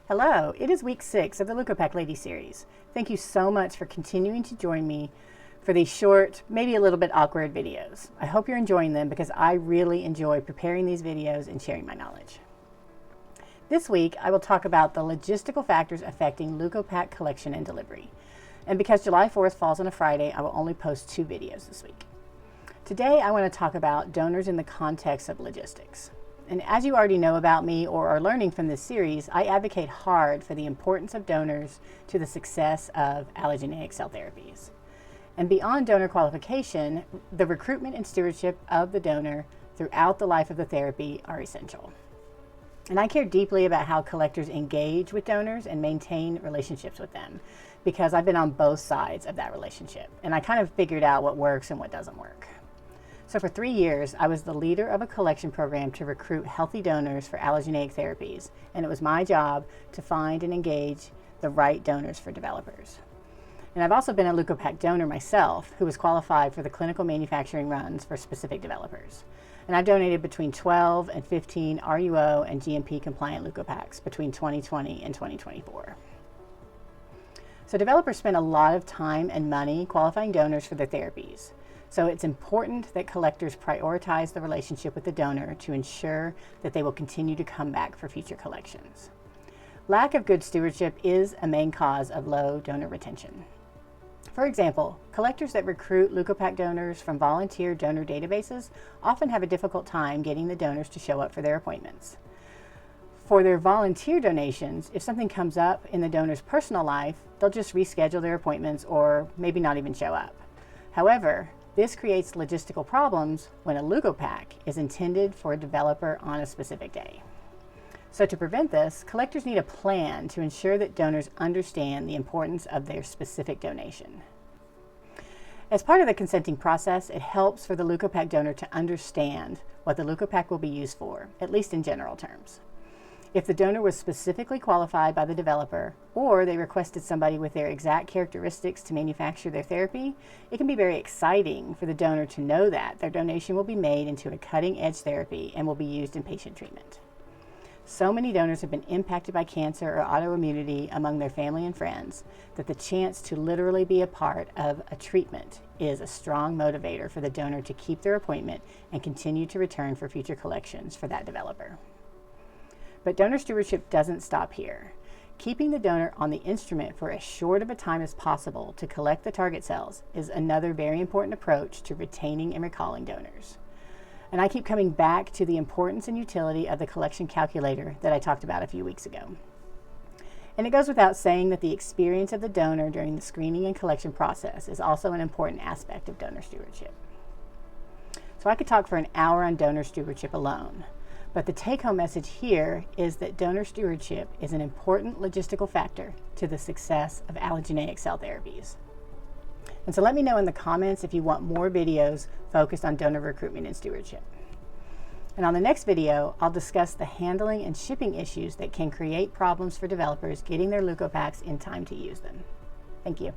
Hello, it is week 6 of the Leukopak Lady series. Thank you so much for continuing to join me for these short, maybe a little bit awkward videos. I hope you're enjoying them because I really enjoy preparing these videos and sharing my knowledge. This week, I will talk about the logistical factors affecting Leukopak collection and delivery. And because July 4th falls on a Friday, I will only post 2 videos this week. Today, I want to talk about donors in the context of logistics. And as you already know about me or are learning from this series, I advocate hard for the importance of donors to the success of allogeneic cell therapies. And beyond donor qualification, the recruitment and stewardship of the donor throughout the life of the therapy are essential. And I care deeply about how collectors engage with donors and maintain relationships with them, because I've been on both sides of that relationship, and I kind of figured out what works and what doesn't work. So for 3 years, I was the leader of a collection program to recruit healthy donors for allogeneic therapies, and it was my job to find and engage the right donors for developers. And I've also been a Leukopak donor myself, who was qualified for the clinical manufacturing runs for specific developers. And I've donated between 12 and 15 RUO and GMP compliant Leukopaks between 2020 and 2024. So developers spend a lot of time and money qualifying donors for their therapies. So it's important that collectors prioritize the relationship with the donor to ensure that they will continue to come back for future collections. Lack of good stewardship is a main cause of low donor retention. For example, collectors that recruit Leukopak donors from volunteer donor databases often have a difficult time getting the donors to show up for their appointments. For their volunteer donations, if something comes up in the donor's personal life, they'll just reschedule their appointments or maybe not even show up. However, this creates logistical problems when a Leukopak is intended for a developer on a specific day. So to prevent this, collectors need a plan to ensure that donors understand the importance of their specific donation. As part of the consenting process, it helps for the Leukopak donor to understand what the Leukopak will be used for, at least in general terms. If the donor was specifically qualified by the developer, or they requested somebody with their exact characteristics to manufacture their therapy, it can be very exciting for the donor to know that their donation will be made into a cutting-edge therapy and will be used in patient treatment. So many donors have been impacted by cancer or autoimmunity among their family and friends that the chance to literally be a part of a treatment is a strong motivator for the donor to keep their appointment and continue to return for future collections for that developer. But donor stewardship doesn't stop here. Keeping the donor on the instrument for as short of a time as possible to collect the target cells is another very important approach to retaining and recalling donors. And I keep coming back to the importance and utility of the collection calculator that I talked about a few weeks ago. And it goes without saying that the experience of the donor during the screening and collection process is also an important aspect of donor stewardship. So I could talk for an hour on donor stewardship alone. But the take-home message here is that donor stewardship is an important logistical factor to the success of allogeneic cell therapies. And so let me know in the comments if you want more videos focused on donor recruitment and stewardship. And on the next video, I'll discuss the handling and shipping issues that can create problems for developers getting their Leukopaks in time to use them. Thank you.